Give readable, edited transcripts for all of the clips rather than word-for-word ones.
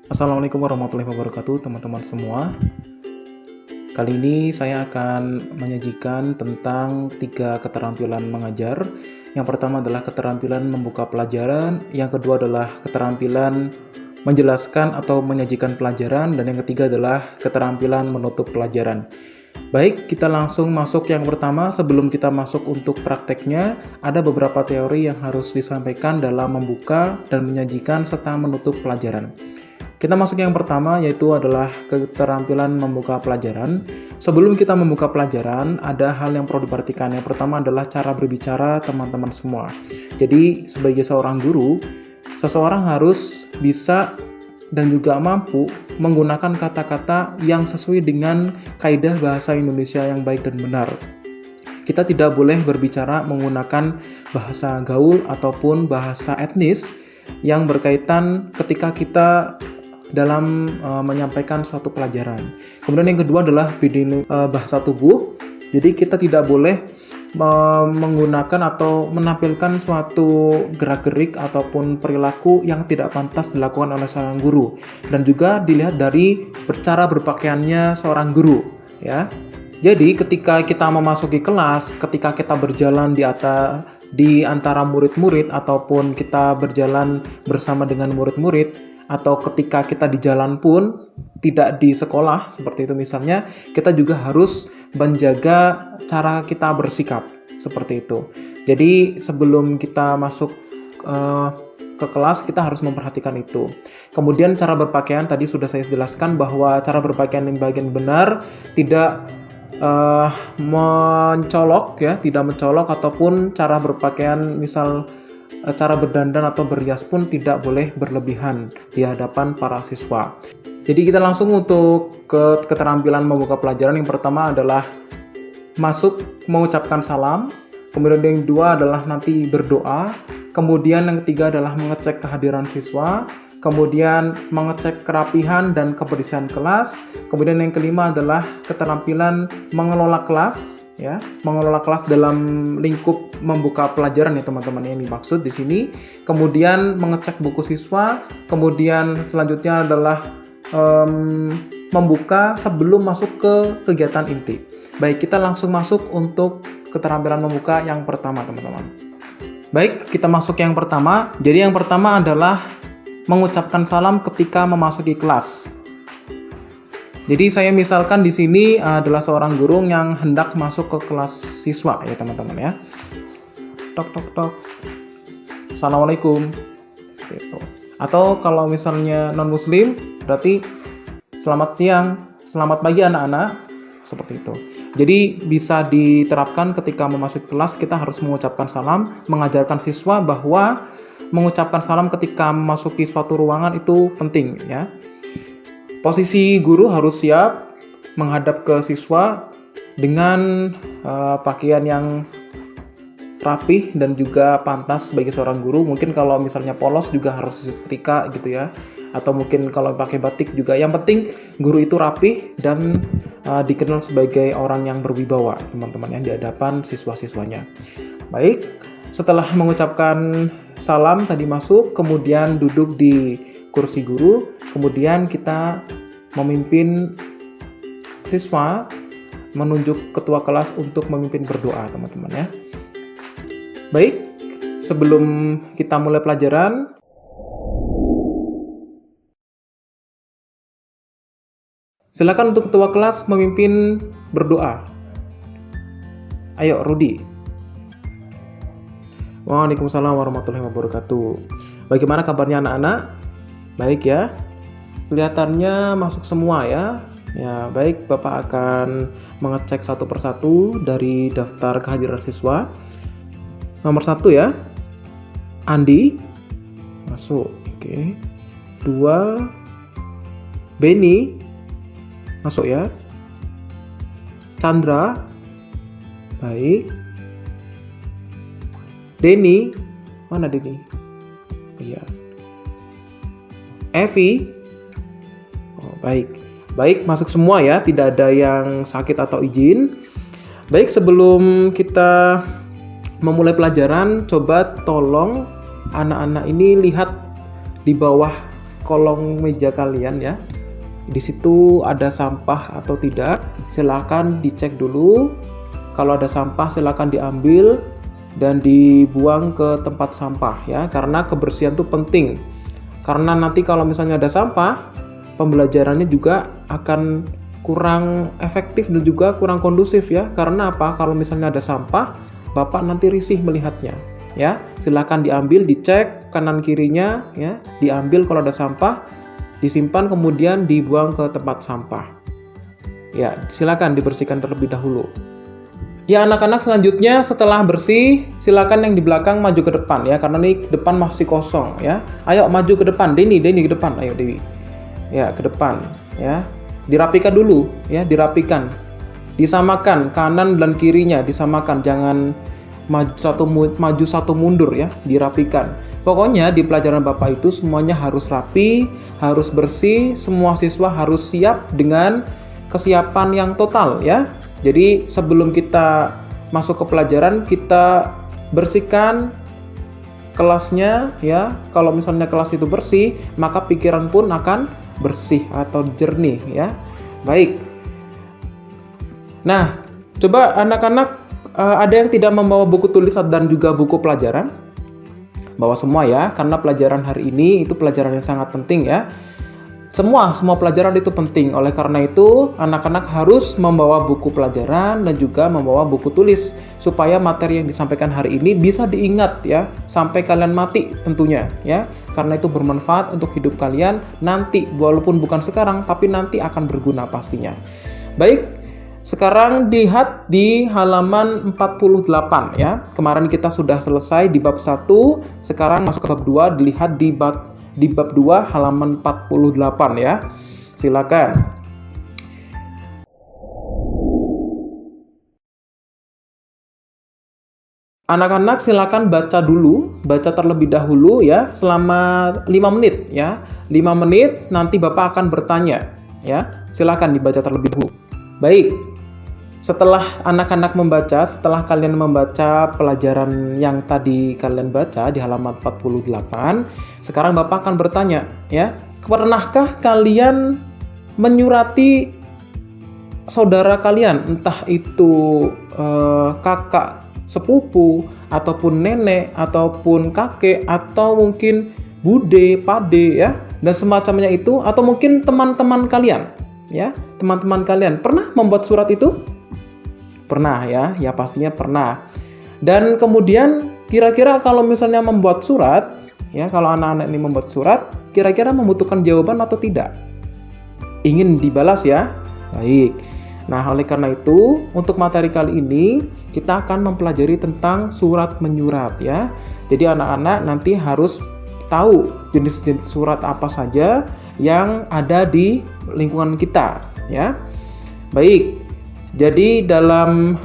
Assalamualaikum warahmatullahi wabarakatuh, teman-teman semua. Kali ini saya akan menyajikan tentang 3 keterampilan mengajar. Yang pertama adalah keterampilan membuka pelajaran, yang kedua adalah keterampilan menjelaskan atau menyajikan pelajaran, dan yang ketiga adalah keterampilan menutup pelajaran. Baik, kita langsung masuk yang pertama. Sebelum kita masuk untuk prakteknya, ada beberapa teori yang harus disampaikan dalam membuka dan menyajikan serta menutup pelajaran. Kita masuk yang pertama, yaitu adalah keterampilan membuka pelajaran. Sebelum kita membuka pelajaran, ada hal yang perlu diperhatikan. Yang pertama adalah cara berbicara teman-teman semua. Jadi, sebagai seorang guru, seseorang harus bisa dan juga mampu menggunakan kata-kata yang sesuai dengan kaidah bahasa Indonesia yang baik dan benar. Kita tidak boleh berbicara menggunakan bahasa gaul ataupun bahasa etnis yang berkaitan ketika kita dalam menyampaikan suatu pelajaran. Kemudian yang kedua adalah bahasa tubuh. Jadi kita tidak boleh menggunakan atau menampilkan suatu gerak-gerik ataupun perilaku yang tidak pantas dilakukan oleh seorang guru, dan juga dilihat dari cara berpakaiannya seorang guru, ya. Jadi ketika kita memasuki kelas, ketika kita berjalan di antara murid-murid ataupun kita berjalan bersama dengan murid-murid, atau ketika kita di jalan pun, tidak di sekolah seperti itu misalnya, kita juga harus menjaga cara kita bersikap seperti itu. Jadi sebelum kita masuk ke kelas, kita harus memperhatikan itu. Kemudian cara berpakaian, tadi sudah saya jelaskan bahwa cara berpakaian yang bagian benar tidak mencolok, ya, tidak mencolok, ataupun cara berpakaian misal cara berdandan atau berhias pun tidak boleh berlebihan di hadapan para siswa. Jadi kita langsung untuk ke keterampilan membuka pelajaran. Yang pertama adalah masuk mengucapkan salam, kemudian yang kedua adalah nanti berdoa, kemudian yang ketiga adalah mengecek kehadiran siswa, kemudian mengecek kerapihan dan kebersihan kelas, kemudian yang kelima adalah keterampilan mengelola kelas, ya, mengelola kelas dalam lingkup membuka pelajaran, ya teman-teman, yang dimaksud di sini. Kemudian mengecek buku siswa, kemudian selanjutnya adalah membuka sebelum masuk ke kegiatan inti. Baik, kita langsung masuk untuk keterampilan membuka yang pertama, teman-teman. Baik, kita masuk yang pertama. Jadi yang pertama adalah mengucapkan salam ketika memasuki kelas. Jadi saya misalkan di sini adalah seorang guru yang hendak masuk ke kelas siswa, ya teman-teman, ya. Tok tok tok. Assalamualaikum. Seperti itu. Atau kalau misalnya non muslim, berarti selamat siang, selamat pagi anak-anak, seperti itu. Jadi bisa diterapkan ketika memasuki kelas, kita harus mengucapkan salam, mengajarkan siswa bahwa mengucapkan salam ketika memasuki suatu ruangan itu penting, ya. Posisi guru harus siap menghadap ke siswa dengan pakaian yang rapih dan juga pantas bagi seorang guru. Mungkin kalau misalnya polos juga harus disetrika gitu, ya. Atau mungkin kalau pakai batik juga. Yang penting guru itu rapih dan dikenal sebagai orang yang berwibawa, teman-teman, yang di hadapan siswa-siswanya. Baik, setelah mengucapkan salam tadi masuk, kemudian duduk di kursi guru, kemudian kita memimpin siswa, menunjuk ketua kelas untuk memimpin berdoa, teman-teman, ya. Baik, sebelum kita mulai pelajaran, silakan untuk ketua kelas memimpin berdoa. Ayo, Rudi. Waalaikumsalam warahmatullahi wabarakatuh. Bagaimana kabarnya anak-anak? Baik, ya. Kelihatannya masuk semua, ya. Ya, baik, Bapak akan mengecek satu persatu dari daftar kehadiran siswa. Nomor 1, ya. Andi masuk. Oke. 2, Beni masuk, ya. Chandra, baik. Denny, mana Denny? Iya. Evi, oh, baik. Baik, masuk semua, ya. Tidak ada yang sakit atau izin. Baik, sebelum kita memulai pelajaran, coba tolong anak-anak ini lihat di bawah kolong meja kalian ya. Di situ ada sampah atau tidak, silakan dicek dulu. Kalau ada sampah silakan diambil dan dibuang ke tempat sampah ya, karena kebersihan itu penting. Karena nanti kalau misalnya ada sampah, pembelajarannya juga akan kurang efektif dan juga kurang kondusif ya. Karena apa? Kalau misalnya ada sampah, Bapak nanti risih melihatnya ya. Silakan diambil, dicek kanan kirinya ya, diambil kalau ada sampah, disimpan kemudian dibuang ke tempat sampah. Ya, silakan dibersihkan terlebih dahulu. Ya anak-anak, selanjutnya setelah bersih, silakan yang di belakang maju ke depan ya, karena ini depan masih kosong ya. Ayo maju ke depan, Deni ke depan, ayo Dewi. Ya, ke depan ya. Dirapikan dulu ya, dirapikan. Disamakan kanan dan kirinya, disamakan, jangan maju satu mundur ya, dirapikan. Pokoknya di pelajaran Bapak itu semuanya harus rapi, harus bersih, semua siswa harus siap dengan kesiapan yang total ya. Jadi sebelum kita masuk ke pelajaran, kita bersihkan kelasnya ya. Kalau misalnya kelas itu bersih, maka pikiran pun akan bersih atau jernih ya. Baik. Nah, coba anak-anak ada yang tidak membawa buku tulis dan juga buku pelajaran? Bawa semua ya, karena pelajaran hari ini itu pelajaran yang sangat penting ya. Semua pelajaran itu penting. Oleh karena itu, anak-anak harus membawa buku pelajaran dan juga membawa buku tulis supaya materi yang disampaikan hari ini bisa diingat ya sampai kalian mati tentunya ya. Karena itu bermanfaat untuk hidup kalian nanti, walaupun bukan sekarang tapi nanti akan berguna pastinya. Baik, sekarang lihat di halaman 48 ya. Kemarin kita sudah selesai di bab 1, sekarang masuk ke bab 2, dilihat di bab 2 halaman 48 ya. Silakan. Anak-anak silakan baca terlebih dahulu ya selama 5 menit ya. 5 menit nanti Bapak akan bertanya ya. Silakan dibaca terlebih dahulu. Baik. Setelah anak-anak membaca, setelah kalian membaca pelajaran yang tadi kalian baca di halaman 48, sekarang Bapak akan bertanya, ya, pernahkah kalian menyurati saudara kalian, entah itu kakak sepupu, ataupun nenek, ataupun kakek, atau mungkin bude, pade, ya, dan semacamnya itu, atau mungkin teman-teman kalian, ya, teman-teman kalian pernah membuat surat itu? Pernah ya pastinya pernah. Dan kemudian kira-kira kalau misalnya membuat surat, ya kalau anak-anak ini membuat surat, kira-kira membutuhkan jawaban atau tidak? Ingin dibalas ya? Baik. Nah, oleh karena itu, untuk materi kali ini, kita akan mempelajari tentang surat menyurat ya. Jadi anak-anak nanti harus tahu jenis-jenis surat apa saja yang ada di lingkungan kita ya. Baik. Jadi dalam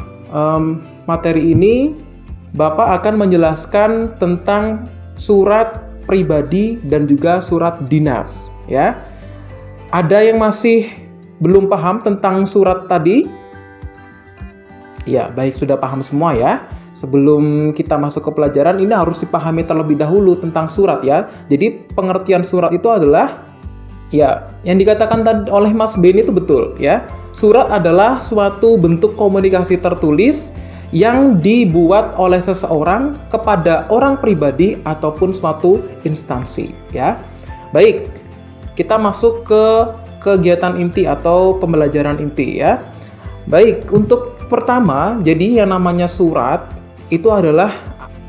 materi ini Bapak akan menjelaskan tentang surat pribadi dan juga surat dinas ya. Ada yang masih belum paham tentang surat tadi? Ya, baik, sudah paham semua ya. Sebelum kita masuk ke pelajaran ini harus dipahami terlebih dahulu tentang surat ya. Jadi pengertian surat itu adalah ya, yang dikatakan tadi oleh Mas Ben itu betul ya. Surat adalah suatu bentuk komunikasi tertulis yang dibuat oleh seseorang kepada orang pribadi ataupun suatu instansi ya. Baik, kita masuk ke kegiatan inti atau pembelajaran inti ya. Baik, untuk pertama, jadi yang namanya surat itu adalah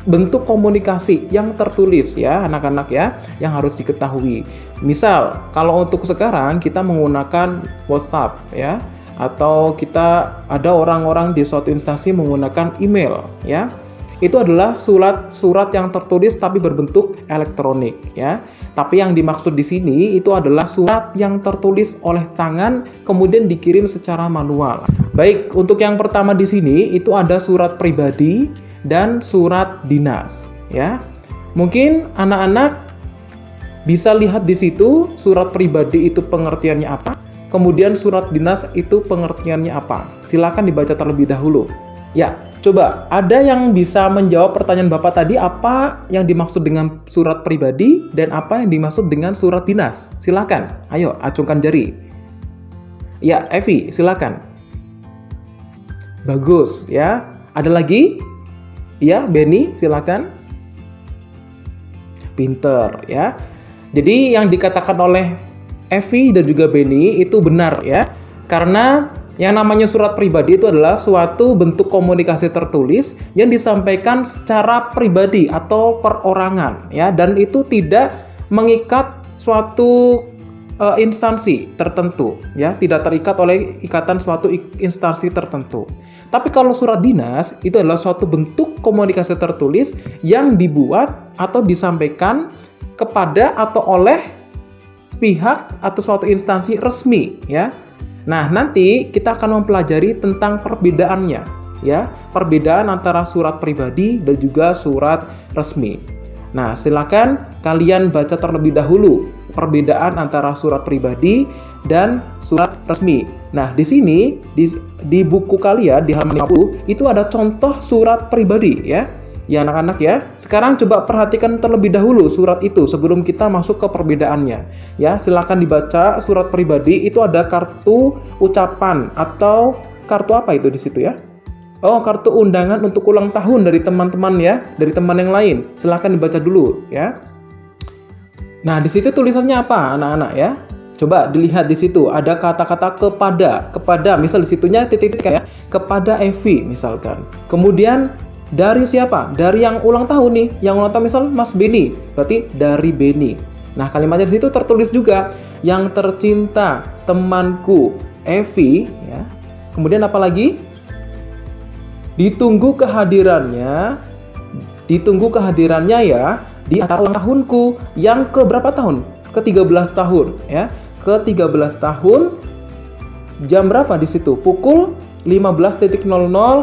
bentuk komunikasi yang tertulis ya anak-anak ya, yang harus diketahui. Misal, kalau untuk sekarang kita menggunakan WhatsApp ya, atau kita ada orang-orang di suatu instansi menggunakan email ya. Itu adalah surat yang tertulis tapi berbentuk elektronik ya. Tapi yang dimaksud di sini itu adalah surat yang tertulis oleh tangan kemudian dikirim secara manual. Baik, untuk yang pertama di sini itu ada surat pribadi dan surat dinas ya. Mungkin anak-anak bisa lihat di situ surat pribadi itu pengertiannya apa, kemudian surat dinas itu pengertiannya apa. Silakan dibaca terlebih dahulu. Ya, Coba, ada yang bisa menjawab pertanyaan Bapak tadi, apa yang dimaksud dengan surat pribadi dan apa yang dimaksud dengan surat dinas? Silakan, ayo acungkan jari. Ya, Evi, silakan. Bagus, ya. Ada lagi? Ya, Benny, silakan. Pinter, ya. Jadi yang dikatakan oleh Evi dan juga Benny itu benar, ya. Karena yang namanya surat pribadi itu adalah suatu bentuk komunikasi tertulis yang disampaikan secara pribadi atau perorangan, ya, dan itu tidak mengikat suatu instansi tertentu, ya, tidak terikat oleh ikatan suatu instansi tertentu. Tapi kalau surat dinas itu adalah suatu bentuk komunikasi tertulis yang dibuat atau disampaikan kepada atau oleh pihak atau suatu instansi resmi, ya. Nah, nanti kita akan mempelajari tentang perbedaannya, ya, perbedaan antara surat pribadi dan juga surat resmi. Nah, silakan kalian baca terlebih dahulu perbedaan antara surat pribadi dan surat resmi. Nah, di sini di buku kalian di halaman 50 itu ada contoh surat pribadi, ya. Ya anak-anak ya, sekarang coba perhatikan terlebih dahulu surat itu sebelum kita masuk ke perbedaannya. Ya, silakan dibaca surat pribadi itu ada kartu ucapan atau kartu apa itu di situ ya? Oh, kartu undangan untuk ulang tahun dari teman-teman ya, dari teman yang lain. Silakan dibaca dulu ya. Nah, di situ tulisannya apa anak-anak ya? Coba dilihat di situ ada kata-kata kepada, misal di situnya titik-titik ya, kepada Evi misalkan. Kemudian dari siapa? Dari yang ulang tahun nih. Yang ulang tahun misal Mas Beni. Berarti dari Beni. Nah, kalimatnya di situ tertulis juga yang tercinta temanku Evi ya. Kemudian apa lagi? Ditunggu kehadirannya ya di acara ulang tahunku yang ke berapa tahun? Ke-13 tahun ya. Ke-13 tahun jam berapa di situ? Pukul 15.00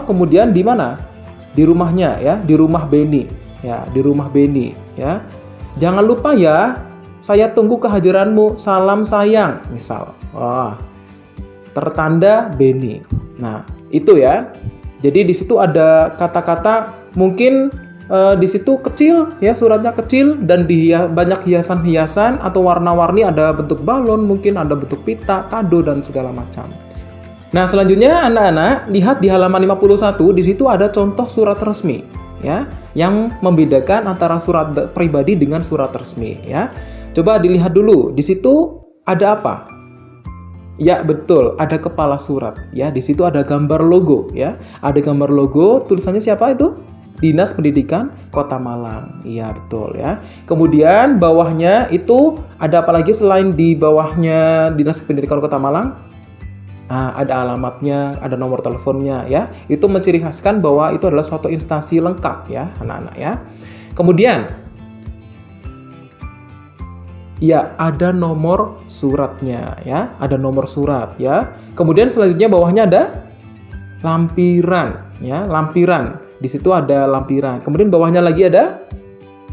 kemudian di mana? Di rumahnya ya, di rumah Beni ya, di rumah Beni ya. Jangan lupa ya, saya tunggu kehadiranmu, salam sayang misal. Wah, tertanda Beni. Nah, itu ya. Jadi di situ ada kata-kata mungkin di situ kecil ya, suratnya kecil dan banyak hiasan-hiasan atau warna-warni, ada bentuk balon, mungkin ada bentuk pita, kado dan segala macam. Nah, selanjutnya anak-anak lihat di halaman 51, di situ ada contoh surat resmi ya, yang membedakan antara surat pribadi dengan surat resmi ya. Coba dilihat dulu, di situ ada apa? Ya, betul, ada kepala surat ya. Di situ ada gambar logo ya. Ada gambar logo, tulisannya siapa itu? Dinas Pendidikan Kota Malang. Iya, betul ya. Kemudian bawahnya itu ada apa lagi selain di bawahnya Dinas Pendidikan Kota Malang? Nah, ada alamatnya, ada nomor teleponnya ya. Itu menciri khaskan bahwa itu adalah suatu instansi lengkap ya, anak-anak ya. Kemudian ya, ada nomor suratnya ya, ada nomor surat ya. Kemudian selanjutnya bawahnya ada lampiran ya, lampiran. Di situ ada lampiran. Kemudian bawahnya lagi ada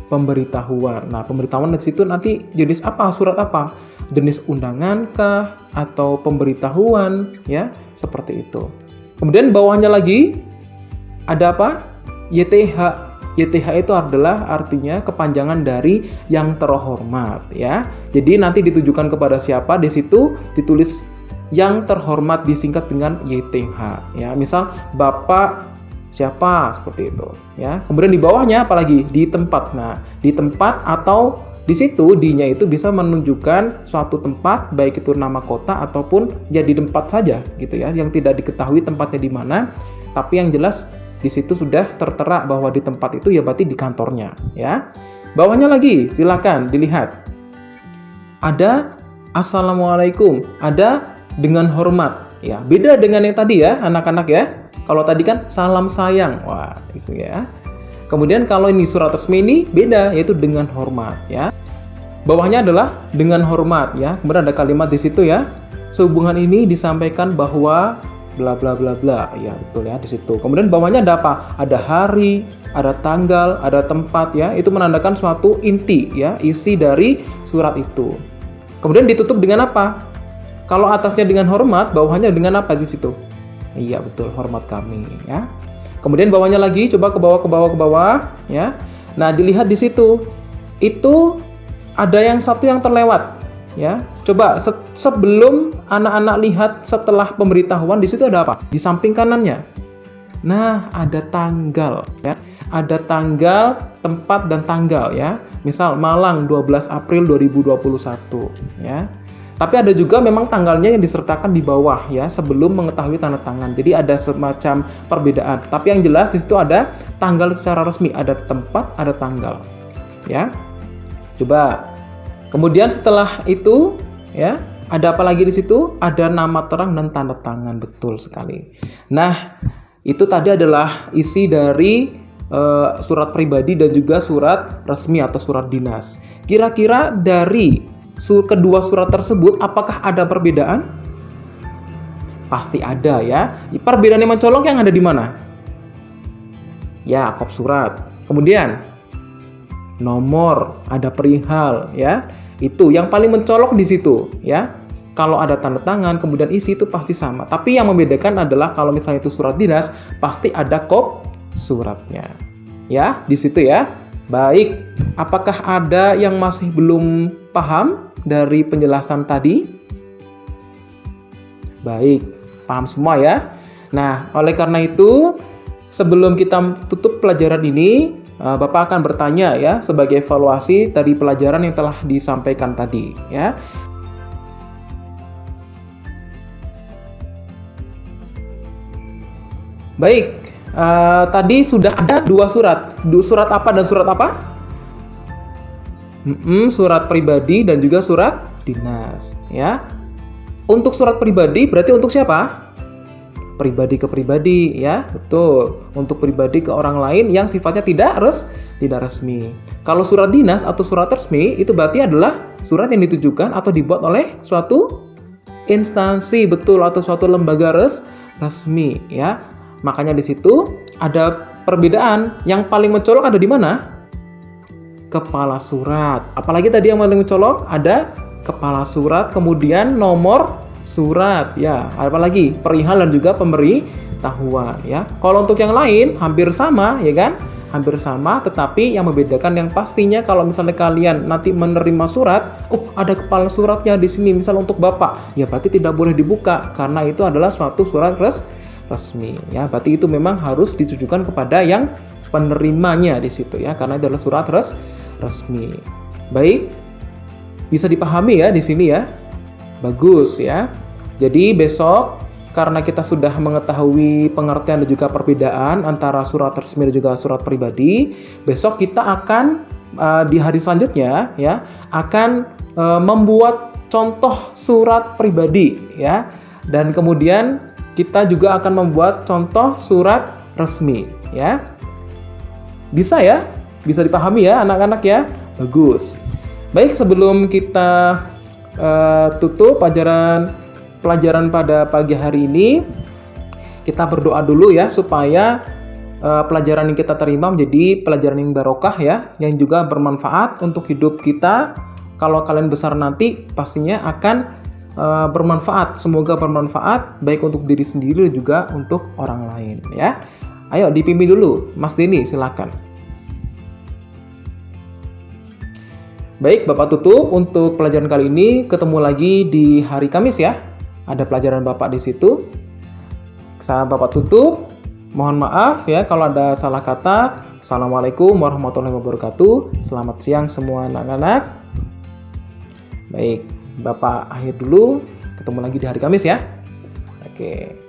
pemberitahuan. Nah, pemberitahuan di situ nanti jenis apa, surat apa? Jenis undangan kah atau pemberitahuan ya, seperti itu. Kemudian bawahnya lagi ada apa? YTH. YTH itu adalah artinya kepanjangan dari yang terhormat ya. Jadi nanti ditujukan kepada siapa, di situ ditulis yang terhormat disingkat dengan YTH ya. Misal Bapak siapa, seperti itu ya. Kemudian di bawahnya apalagi? Di tempat. Nah, di tempat atau di situ D-nya itu bisa menunjukkan suatu tempat, baik itu nama kota ataupun ya di tempat saja gitu ya, yang tidak diketahui tempatnya di mana, tapi yang jelas di situ sudah tertera bahwa di tempat itu ya berarti di kantornya ya. Bawahnya lagi silakan dilihat. Ada Assalamualaikum, ada dengan hormat ya. Beda dengan yang tadi ya, anak-anak ya. Kalau tadi kan salam sayang. Wah, itu ya. Kemudian kalau ini surat resmi ini beda, yaitu dengan hormat ya. Bawahnya adalah dengan hormat ya. Kemudian ada kalimat di situ ya. Sehubungan ini disampaikan bahwa bla bla bla bla ya, betul ya di situ. Kemudian bawahnya ada apa? Ada hari, ada tanggal, ada tempat ya. Itu menandakan suatu inti ya, isi dari surat itu. Kemudian ditutup dengan apa? Kalau atasnya dengan hormat, bawahnya dengan apa di situ? Iya, betul, hormat kami ya. Kemudian bawahnya lagi, coba ke bawah, ke bawah, ke bawah, ya. Nah, dilihat di situ. Itu ada yang satu yang terlewat, ya. Coba sebelum anak-anak lihat setelah pemberitahuan, di situ ada apa? Di samping kanannya. Nah, ada tanggal, ya. Ada tanggal, tempat, dan tanggal, ya. Misal Malang 12 April 2021, ya. Tapi ada juga memang tanggalnya yang disertakan di bawah, ya, sebelum mengetahui tanda tangan. Jadi ada semacam perbedaan. Tapi yang jelas di situ ada tanggal secara resmi, ada tempat, ada tanggal, ya. Coba. Kemudian setelah itu, ya, ada apa lagi di situ? Ada nama terang dan tanda tangan, betul sekali. Nah, itu tadi adalah isi dari surat pribadi dan juga surat resmi atau surat dinas. Kira-kira dari kedua surat tersebut, apakah ada perbedaan? Pasti ada, ya. Perbedaan yang mencolok yang ada di mana? Ya, kop surat. Kemudian nomor, ada perihal, ya. Itu yang paling mencolok di situ, ya. Kalau ada tanda tangan, kemudian isi itu pasti sama. Tapi yang membedakan adalah kalau misalnya itu surat dinas, pasti ada kop suratnya. Ya, di situ ya. Baik, apakah ada yang masih belum paham dari penjelasan tadi? Baik, paham semua ya. Nah, oleh karena itu, sebelum kita tutup pelajaran ini, Bapak akan bertanya ya sebagai evaluasi dari pelajaran yang telah disampaikan tadi ya. Baik, tadi sudah ada dua surat. Surat apa dan surat apa? Surat pribadi dan juga surat dinas ya. Untuk surat pribadi berarti untuk siapa? Pribadi ke pribadi ya, betul. Untuk pribadi ke orang lain yang sifatnya tidak resmi. Kalau surat dinas atau surat resmi itu berarti adalah surat yang ditujukan atau dibuat oleh suatu instansi, betul, atau suatu lembaga resmi ya. Makanya di situ ada perbedaan. Yang paling mencolok ada di mana? Kepala surat. Apalagi tadi yang paling mencolok ada kepala surat, kemudian nomor surat ya. Apalagi perihal dan juga pemberitahuan ya. Kalau untuk yang lain hampir sama ya kan? Hampir sama, tetapi yang membedakan yang pastinya kalau misalnya kalian nanti menerima surat, ada kepala suratnya di sini, misal untuk Bapak, ya berarti tidak boleh dibuka karena itu adalah suatu surat resmi ya. Berarti itu memang harus ditujukan kepada yang penerimanya di situ ya, karena itu adalah surat resmi. Baik, bisa dipahami ya di sini ya. Bagus ya. Jadi besok karena kita sudah mengetahui pengertian dan juga perbedaan antara surat resmi dan juga surat pribadi, besok kita akan di hari selanjutnya ya akan membuat contoh surat pribadi ya, dan kemudian kita juga akan membuat contoh surat resmi ya. Bisa ya? Bisa dipahami ya anak-anak ya? Bagus. Baik, sebelum kita tutup pelajaran pada pagi hari ini, kita berdoa dulu ya supaya pelajaran yang kita terima menjadi pelajaran yang barokah ya, yang juga bermanfaat untuk hidup kita. Kalau kalian besar nanti pastinya akan bermanfaat. Semoga bermanfaat baik untuk diri sendiri dan juga untuk orang lain ya. Ayo dipimpin dulu, Mas Denny, silakan. Baik, Bapak tutup untuk pelajaran kali ini. Ketemu lagi di hari Kamis ya. Ada pelajaran Bapak di situ. Saya Bapak tutup. Mohon maaf ya kalau ada salah kata. Assalamualaikum warahmatullahi wabarakatuh. Selamat siang semua anak-anak. Baik, Bapak akhir dulu. Ketemu lagi di hari Kamis ya. Oke.